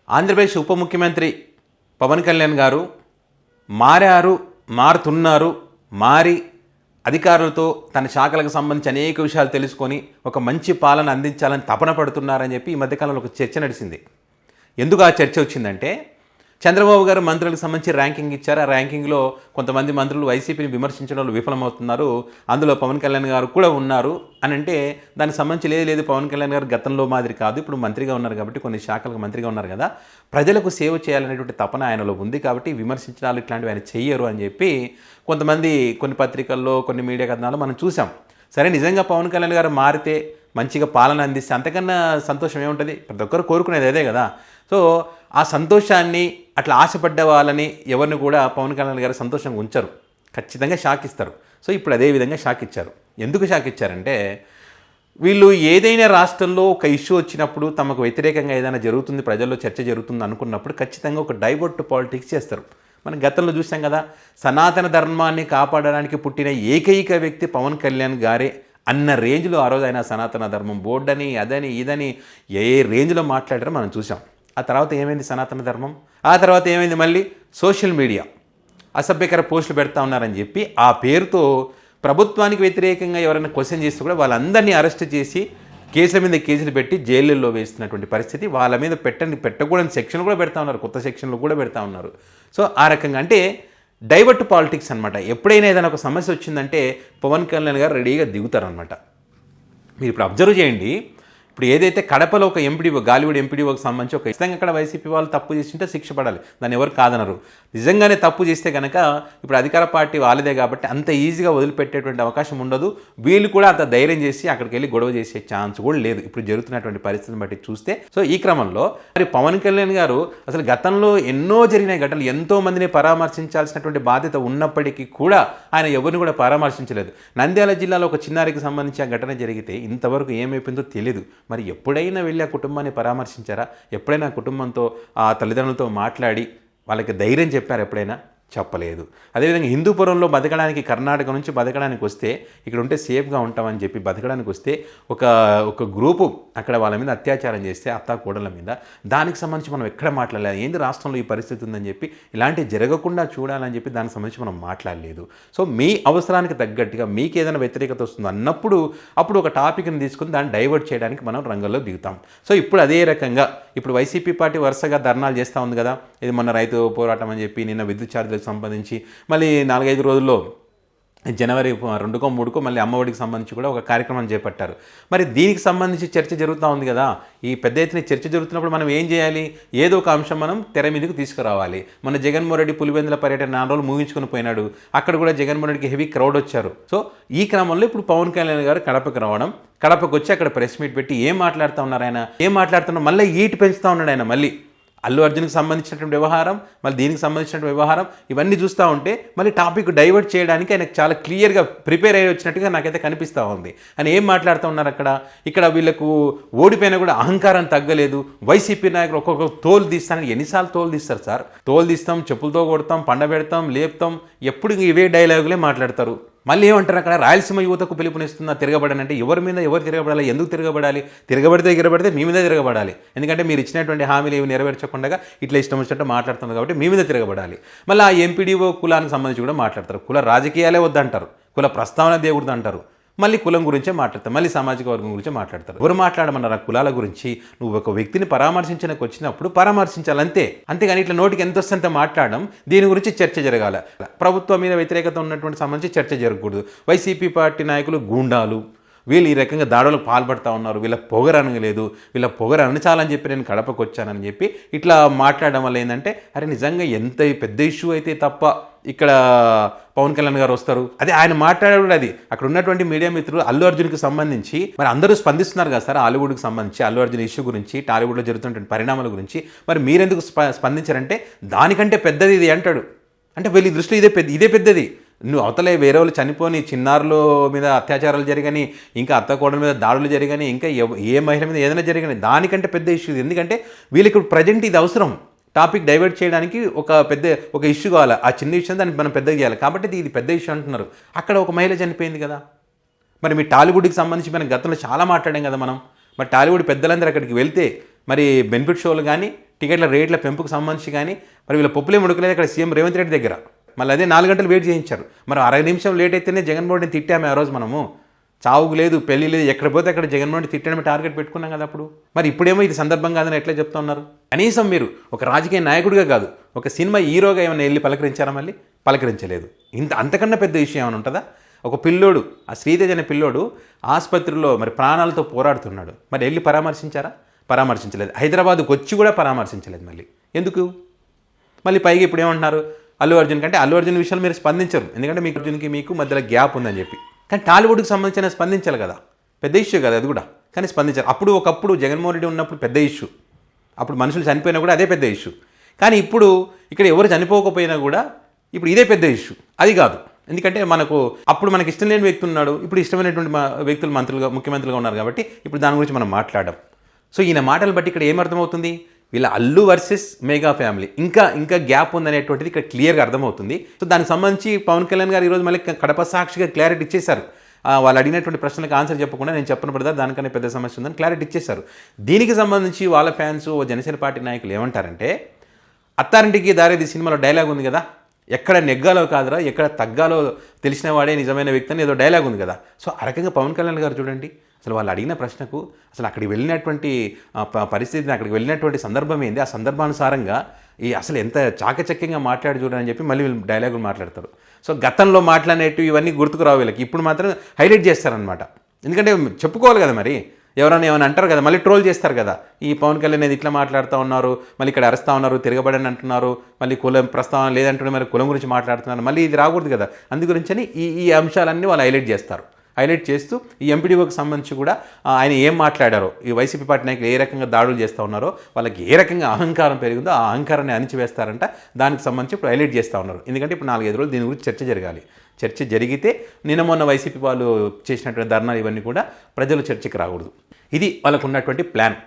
ఆంధ్రప్రదేశ్ ఉప ముఖ్యమంత్రి పవన్ కళ్యాణ్ గారు మారుతున్నారు. మారి అధికారులతో తన శాఖలకు సంబంధించి అనేక విషయాలు తెలుసుకొని ఒక మంచి పాలన అందించాలని తపన పడుతున్నారని చెప్పి ఈ మధ్యకాలంలో ఒక చర్చ నడిచింది. ఎందుకు ఆ చర్చ వచ్చిందంటే, చంద్రబాబు గారు మంత్రులకు సంబంధించి ర్యాంకింగ్ ఇచ్చారు. ఆ ర్యాంకింగ్లో కొంతమంది మంత్రులు వైసీపీని విమర్శించడంలో విఫలమవుతున్నారు, అందులో పవన్ కళ్యాణ్ గారు కూడా ఉన్నారు అని అంటే, దానికి సంబంధించి లేదు పవన్ కళ్యాణ్ గారు గతంలో మాదిరి కాదు, ఇప్పుడు మంత్రిగా ఉన్నారు కాబట్టి, కొన్ని శాఖలకు మంత్రిగా ఉన్నారు కదా, ప్రజలకు సేవ చేయాలనేటువంటి తపన ఆయనలో ఉంది కాబట్టి విమర్శించడాలు ఇట్లాంటివి ఆయన చెయ్యరు అని చెప్పి కొంతమంది కొన్ని పత్రికల్లో కొన్ని మీడియా కథనాలు మనం చూసాం. సరే, నిజంగా పవన్ కళ్యాణ్ గారు మారితే మంచిగా పాలన అందిస్తే అంతకన్నా సంతోషం ఏముంటుంది? ప్రతి ఒక్కరు కోరుకునేది అదే కదా. సో ఆ సంతోషాన్ని అట్లా ఆశపడ్డ వాళ్ళని ఎవరిని కూడా పవన్ కళ్యాణ్ గారు సంతోషంగా ఉంచరు, ఖచ్చితంగా షాక్ ఇస్తారు. సో ఇప్పుడు అదే విధంగా షాక్ ఇచ్చారు. ఎందుకు షాక్ ఇచ్చారంటే, వీళ్ళు ఏదైనా రాష్ట్రంలో ఒక ఇష్యూ వచ్చినప్పుడు, తమకు వ్యతిరేకంగా ఏదైనా జరుగుతుంది, ప్రజల్లో చర్చ జరుగుతుంది అనుకున్నప్పుడు ఖచ్చితంగా ఒక డైవర్ట్ పాలిటిక్స్ చేస్తారు. మనం గతంలో చూసాం కదా, సనాతన ధర్మాన్ని కాపాడడానికి పుట్టిన ఏకైక వ్యక్తి పవన్ కళ్యాణ్ గారే అన్న రేంజ్లో ఆ రోజు ఆయన సనాతన ధర్మం బోర్డని అదని ఇదని ఏ రేంజ్లో మాట్లాడారో మనం చూసాం. ఆ తర్వాత ఏమైంది సనాతన ధర్మం? ఆ తర్వాత ఏమైంది? మళ్ళీ సోషల్ మీడియా అసభ్యకర పోస్టులు పెడతా ఉన్నారని చెప్పి ఆ పేరుతో ప్రభుత్వానికి వ్యతిరేకంగా ఎవరైనా క్వశ్చన్ చేస్తే కూడా వాళ్ళందరినీ అరెస్ట్ చేసి కేసుల మీద కేసులు పెట్టి జైళ్ళల్లో వేస్తున్నటువంటి పరిస్థితి. వాళ్ళ మీద పెట్టకూడని సెక్షన్లు కూడా పెడతా ఉన్నారు, కొత్త సెక్షన్లు కూడా పెడతా ఉన్నారు. సో ఆ రకంగా అంటే డైవర్ట్ పాలిటిక్స్ అనమాట. ఎప్పుడైనా ఏదైనా ఒక సమస్య వచ్చిందంటే పవన్ కళ్యాణ్ గారు రెడీగా దిగుతారనమాట. మీరు ఇప్పుడు అబ్జర్వ్ చేయండి, ఇప్పుడు ఏదైతే కడపలో ఒక ఎంపీడీఓ, గాలివుడ్ ఎంపీడీఓకి సంబంధించి ఒక ఖచ్చితంగా అక్కడ వైసీపీ వాళ్ళు తప్పు చేసింటే శిక్ష పడాలి, దాన్ని ఎవరు కాదనరు. నిజంగానే తప్పు చేస్తే కనుక ఇప్పుడు అధికార పార్టీ వాళ్ళదే కాబట్టి అంత ఈజీగా వదిలిపెట్టేటువంటి అవకాశం ఉండదు. వీళ్ళు కూడా అంత ధైర్యం చేసి అక్కడికి వెళ్ళి గొడవ చేసే ఛాన్స్ కూడా లేదు ఇప్పుడు జరుగుతున్నటువంటి పరిస్థితిని బట్టి చూస్తే. సో ఈ క్రమంలో మరి పవన్ కళ్యాణ్ గారు అసలు గతంలో ఎన్నో జరిగిన ఘటనలు, ఎంతో మందిని పరామర్శించాల్సినటువంటి బాధ్యత ఉన్నప్పటికీ కూడా ఆయన ఎవరిని కూడా పరామర్శించలేదు. నంద్యాల జిల్లాలో ఒక చిన్నారికి సంబంధించి ఆ ఘటన జరిగితే ఇంతవరకు ఏమైపోయిందో తెలియదు. మరి ఎప్పుడైనా వెళ్ళి ఆ కుటుంబాన్ని పరామర్శించారా? ఎప్పుడైనా ఆ కుటుంబంతో, ఆ తల్లిదండ్రులతో మాట్లాడి వాళ్ళకి ధైర్యం చెప్పారు? ఎప్పుడైనా చెప్పలేదు. అదేవిధంగా హిందూపురంలో బతకడానికి, కర్ణాటక నుంచి బతకడానికి వస్తే, ఇక్కడ ఉంటే సేఫ్గా ఉంటామని చెప్పి బతకడానికి వస్తే ఒక గ్రూపు అక్కడ వాళ్ళ మీద అత్యాచారం చేస్తే, అత్తాకోడళ్ళ మీద, దానికి సంబంధించి మనం ఎక్కడ మాట్లాడలేదు. ఏంది రాష్ట్రంలో ఈ పరిస్థితి ఉందని చెప్పి, ఇలాంటివి జరగకుండా చూడాలని చెప్పి దానికి సంబంధించి మనం మాట్లాడలేదు. సో మీ అవసరానికి తగ్గట్టుగా మీకు ఏదైనా వ్యతిరేకత వస్తుంది అన్నప్పుడు అప్పుడు ఒక టాపిక్ని తీసుకుని దాన్ని డైవర్ట్ చేయడానికి మనం రంగంలో దిగుతాం. సో ఇప్పుడు అదే రకంగా ఇప్పుడు వైసీపీ పార్టీ వరుసగా ధర్నాలు చేస్తూ ఉంది కదా. ఇది మొన్న రైతు పోరాటం అని చెప్పి, నిన్న విద్యుత్ ఛార్జీలకు సంబంధించి, మళ్ళీ 4-5 రోజుల్లో జనవరి 2కో 3కో మళ్ళీ అమ్మఒడికి సంబంధించి కూడా ఒక కార్యక్రమం చేపట్టారు. మరి దీనికి సంబంధించి చర్చ జరుగుతూ ఉంది కదా. ఈ పెద్ద ఎత్తున చర్చ జరుగుతున్నప్పుడు మనం ఏం చేయాలి? ఏదో ఒక అంశం మనం తెర మీదకు తీసుకురావాలి. మన జగన్మోహన్ రెడ్డి పులివెందుల పర్యటన 4 రోజులు ముగించుకొని పోయినాడు. అక్కడ కూడా జగన్మోహన్ రెడ్డికి హెవీ క్రౌడ్ వచ్చారు. సో ఈ క్రమంలో ఇప్పుడు పవన్ కళ్యాణ్ గారు కడపకు రావడం, కడపకు వచ్చి అక్కడ ప్రెస్ మీట్ పెట్టి ఏం మాట్లాడుతూ ఉన్నారు ఆయన? మళ్ళీ ఈటు పెంచుతూ ఉన్నాడు ఆయన. మళ్ళీ అల్లు అర్జున్కి సంబంధించినటువంటి వ్యవహారం, మళ్ళీ దీనికి సంబంధించినటువంటి వ్యవహారం, ఇవన్నీ చూస్తూ ఉంటే మళ్ళీ టాపిక్ డైవర్ట్ చేయడానికి ఆయనకు చాలా క్లియర్గా ప్రిపేర్ అయ్యి వచ్చినట్టుగా నాకైతే కనిపిస్తూ ఉంది. ఆయన ఏం మాట్లాడుతూ ఉన్నారు ఇక్కడ వీళ్ళకు ఓడిపోయినా కూడా అహంకారం తగ్గలేదు. వైసీపీ నాయకులు ఒక్కొక్క తోలు తీస్తానని ఎన్నిసార్లు తోలు తీస్తారు సార్? తోలు తీస్తాం, చెప్పులతో కొడతాం, పండబెడతాం, లేపుతాం, ఎప్పుడు ఇవే డైలాగులే మాట్లాడతారు. మళ్ళీ ఏమంటారు అక్కడ? రాయలసీమ యువతకు పిలుపునిస్తున్నా తిరగబడనంటే ఎవరి మీద ఎవరు తిరగబడాలి? ఎందుకు తిరగబడాలి? తిరగబడితే మీ మీద తిరగబడాలి. ఎందుకంటే మీరు ఇచ్చినటువంటి హామీలు ఏవి నెరవేర్చకుండా ఇట్లా ఇష్టం వచ్చినట్టు మాట్లాడుతుంది కాబట్టి మీ మీద తిరగబడాలి. మళ్ళీ ఆ ఎంపీడీఓ కులానికి సంబంధించి కూడా మాట్లాడతారు. కుల రాజకీయాలే వద్దంటారు, కుల ప్రస్తావన దేవుడిది అంటారు. మళ్ళీ కులం గురించే మాట్లాడతారు, మళ్ళీ సామాజిక వర్గం గురించే మాట్లాడతారు. ఎవరు మాట్లాడమన్నారు? కులాల గురించి నువ్వు ఒక వ్యక్తిని పరామర్శించడానికి వచ్చినప్పుడు పరామర్శించాలంతే, అంతేగాని ఇట్లా నోటికి ఎంత వస్తే మాట్లాడడం, దీని గురించి చర్చ జరగాలి. ప్రభుత్వం మీద వ్యతిరేకత ఉన్నటువంటి సంబంధించి చర్చ జరగకూడదు. వైసీపీ పార్టీ నాయకులు గూండాలు, వీళ్ళు ఈ రకంగా దాడులకు పాల్పడుతూ ఉన్నారు, వీళ్ళ పొగరనగలేదు, వీళ్ళ పొగర అనచాలని చెప్పి నేను కడపకు వచ్చానని చెప్పి ఇట్లా మాట్లాడడం వల్ల ఏంటంటే, అరే నిజంగా ఎంత పెద్ద ఇష్యూ అయితే తప్ప ఇక్కడ పవన్ కళ్యాణ్ గారు వస్తారు. అదే ఆయన మాట్లాడే కూడా అది అక్కడ ఉన్నటువంటి మీడియా మిత్రులు అల్లు అర్జున్కి సంబంధించి మరి అందరూ స్పందిస్తున్నారు కదా సార్, హాలీవుడ్కి సంబంధించి అల్లు అర్జున్ ఇష్యూ గురించి, టాలీవుడ్లో జరుగుతున్నటువంటి పరిణామాల గురించి. మరి మీరెందుకు స్పందించారంటే దానికంటే పెద్దది ఇది అంటాడు. అంటే వీళ్ళ దృష్టిలో ఇదే పెద్దది. నువ్వు అవతలే వేరే వాళ్ళు చనిపోని, చిన్నారుల మీద అత్యాచారాలు జరిగని, ఇంకా అత్తకోడల మీద దాడులు జరిగని, ఇంకా ఏ మహిళ మీద ఏదైనా జరిగని, దానికంటే పెద్ద ఇష్యూ ఇది. ఎందుకంటే వీళ్ళకి ప్రజెంట్ ఇది అవసరం. టాపిక్ డైవర్ట్ చేయడానికి ఒక ఇష్యూ కావాలి. ఆ చిన్న ఇష్యూ దాన్ని మనం పెద్దగా చేయాలి కాబట్టి ఇది పెద్ద ఇష్యూ అంటున్నారు. అక్కడ ఒక మహిళ చనిపోయింది కదా. మరి మీ టాలీవుడ్కి సంబంధించి మనం గతంలో చాలా మాట్లాడాం కదా మనం. మరి టాలీవుడ్ పెద్దలందరూ అక్కడికి వెళ్తే మరి బెనిఫిట్ షోలు కానీ టికెట్ల రేట్ల పెంపుకు సంబంధించి కానీ మరి వీళ్ళ పప్పులే ముడకలేదు ఇక్కడ సీఎం రేవంత్ రెడ్డి దగ్గర. మళ్ళీ అదే 4 గంటలు వెయిట్ చేయించారు. మరి 1/2 నిమిషం లేట్ అయితేనే జగన్మోహన్ రెడ్డిని తిట్టాము ఆ రోజు మనము. చావుకు లేదు, పెళ్లి లేదు, ఎక్కడ పోతే అక్కడ జగన్మోహన్ రెడ్డి తిట్టడమే టార్గెట్ పెట్టుకున్నాం కదా అప్పుడు. మరి ఇప్పుడేమో ఇది సందర్భం కాదని ఎట్లా చెప్తా ఉన్నారు? కనీసం మీరు ఒక రాజకీయ నాయకుడిగా కాదు, ఒక సినిమా హీరోగా ఏమైనా వెళ్ళి పలకరించారా? మళ్ళీ పలకరించలేదు. అంతకన్నా పెద్ద విషయం ఏమైనా ఉంటుందా? ఒక పిల్లోడు, ఆ శ్రీతేజ్ అనే పిల్లోడు ఆసుపత్రిలో మరి ప్రాణాలతో పోరాడుతున్నాడు. మరి వెళ్ళి పరామర్శించారా? పరామర్శించలేదు. హైదరాబాద్కు వచ్చి కూడా పరామర్శించలేదు. మళ్ళీ ఎందుకు? మళ్ళీ పైగా ఇప్పుడు ఏమంటున్నారు, అల్లు అర్జున్ కంటే అల్లు అర్జున్ విషయాలు మీరు స్పందించరు, ఎందుకంటే మీకు అర్జున్కి మీకు మధ్యలో గ్యాప్ ఉందని చెప్పి. కానీ టాలీవుడ్కి సంబంధించిన స్పందించాలి కదా, పెద్ద ఇష్యూ కదా అది కూడా. కానీ స్పందించారు. ఒకప్పుడు జగన్మోహన్ రెడ్డి ఉన్నప్పుడు పెద్ద ఇష్యూ, అప్పుడు మనుషులు చనిపోయినా కూడా అదే పెద్ద ఇష్యూ. కానీ ఇప్పుడు ఇక్కడ ఎవరు చనిపోకపోయినా కూడా ఇప్పుడు ఇదే పెద్ద ఇష్యూ. అది కాదు, ఎందుకంటే అప్పుడు మనకి ఇష్టం లేని వ్యక్తి ఉన్నాడు, ఇప్పుడు ఇష్టమైనటువంటి వ్యక్తులు మంత్రులుగా ముఖ్యమంత్రులుగా ఉన్నారు కాబట్టి ఇప్పుడు దాని గురించి మనం మాట్లాడడం. సో ఈయన మాటలు బట్టి ఇక్కడ ఏమర్థమవుతుంది? వీళ్ళ అల్లు వర్సెస్ మెగా ఫ్యామిలీ ఇంకా గ్యాప్ ఉందనేటువంటిది ఇక్కడ క్లియర్గా అర్థమవుతుంది. సో దానికి సంబంధించి పవన్ కళ్యాణ్ గారు ఈరోజు మళ్ళీ కడప సాక్షిగా క్లారిటీ ఇచ్చేశారు. వాళ్ళు అడిగినటువంటి ప్రశ్నలకు ఆన్సర్ చెప్పకుండా నేను చెప్పను పడదా, దానికన్నా పెద్ద సమస్య ఉందని క్లారిటీ ఇచ్చేశారు. దీనికి సంబంధించి వాళ్ళ ఫ్యాన్స్ జనసేన పార్టీ నాయకులు ఏమంటారంటే, అత్తారింటికి దారేది సినిమాలో డైలాగ్ ఉంది కదా, ఎక్కడ నెగ్గాలో కాదురా ఎక్కడ తగ్గాలో తెలిసిన వాడే నిజమైన వ్యక్తి అని ఏదో డైలాగ్ ఉంది కదా. సో ఆ రకంగా పవన్ కళ్యాణ్ గారు చూడండి, అసలు వాళ్ళు అడిగిన ప్రశ్నకు అసలు అక్కడికి వెళ్ళినటువంటి పరిస్థితిని, అక్కడికి వెళ్ళినటువంటి సందర్భం ఏంది, ఆ సందర్భానుసారంగా అసలు ఎంత చాకచక్యంగా మాట్లాడి చూడని చెప్పి మళ్ళీ వీళ్ళు డైలాగులు మాట్లాడతారు. సో గతంలో మాట్లాడేట్టు ఇవన్నీ గుర్తుకు రావు వీళ్ళకి, ఇప్పుడు మాత్రం హైలైట్ చేస్తారనమాట. ఎందుకంటే చెప్పుకోవాలి కదా, మరి ఎవరైనా ఏమైనా అంటారు కదా, మళ్ళీ ట్రోల్ చేస్తారు కదా, ఈ పవన్ కళ్యాణ్ అనేది ఇట్లా మాట్లాడుతూ ఉన్నారు, మళ్ళీ ఇక్కడ అరుస్తూ ఉన్నారు, తిరగబడని అంటున్నారు, మళ్ళీ కులం ప్రస్తావన లేదంటే మరి కులం గురించి మాట్లాడుతున్నారు, మళ్ళీ ఇది రాకూడదు కదా. అందు గురించి ఈ అంశాలన్నీ వాళ్ళు హైలైట్ చేస్తారు. హైలైట్ చేస్తూ ఈ ఎంపీడీఓకి సంబంధించి కూడా ఆయన ఏం మాట్లాడారో, ఈ వైసీపీ పార్టీ నాయకులు ఏ రకంగా దాడులు చేస్తూ ఉన్నారో, వాళ్ళకి ఏ రకంగా అహంకారం పెరిగిందో ఆ అహంకారాన్ని అణిచివేస్తారంట, దానికి సంబంధించి ఇప్పుడు హైలైట్ చేస్తూ ఉన్నారు. ఎందుకంటే ఇప్పుడు 4-5 రోజులు దీని గురించి చర్చ జరగాలి. చర్చ జరిగితే మొన్న వైసీపీ వాళ్ళు చేసినటువంటి ధర్నాలు ఇవన్నీ కూడా ప్రజలు చర్చకి రాకూడదు. ఇది వాళ్ళకు ఉన్నటువంటి ప్లాన్.